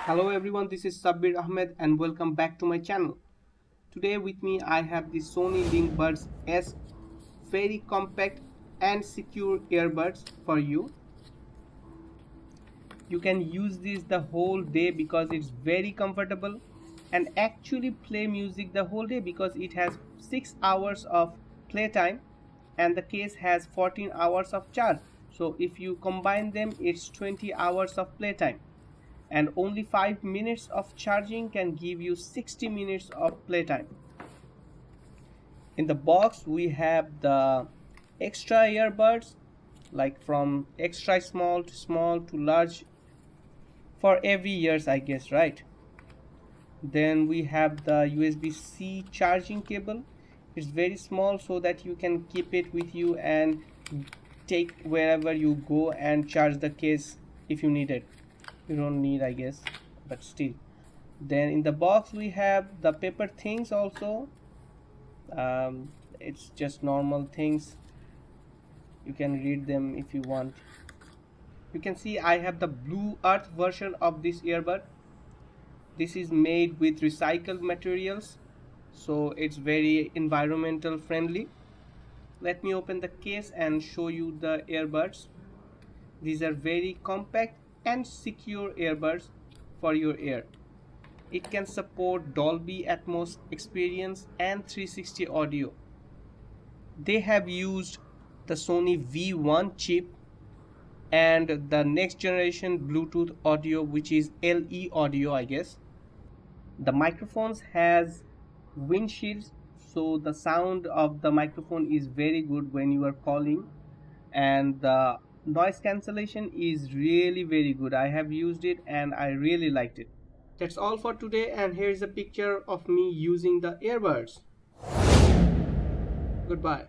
Hello everyone, this is Sabir Ahmed and welcome back to my channel. Today with me I have the Sony Linkbuds S, very compact and secure earbuds for you. You can use this the whole day because it's very comfortable and actually play music the whole day because it has 6 hours of playtime and the case has 14 hours of charge. So if you combine them, it's 20 hours of playtime. And only 5 minutes of charging can give you 60 minutes of playtime. In the box we have the extra earbuds, like from extra small to large for every years, I guess, right? Then we have the USB-C charging cable. It's very small so that you can keep it with you and take wherever you go and charge the case if you need it. You don't need, I guess, but still. Then in the box we have the paper things also. It's just normal things, you can read them if you want. You can see I have the blue earth version of this earbud. This is made with recycled materials, so it's very environmental friendly. Let me open the case and show you the earbuds. These are very compact and secure earbuds for your ear. It can support Dolby Atmos experience and 360 audio. They have used the Sony V1 chip and the next generation Bluetooth audio, which is LE audio, I guess. The microphones has windshields, so the sound of the microphone is very good when you are calling, and the noise cancellation is really very good. I have used it and I really liked it. That's all for today, and here's a picture of me using the earbuds. Goodbye.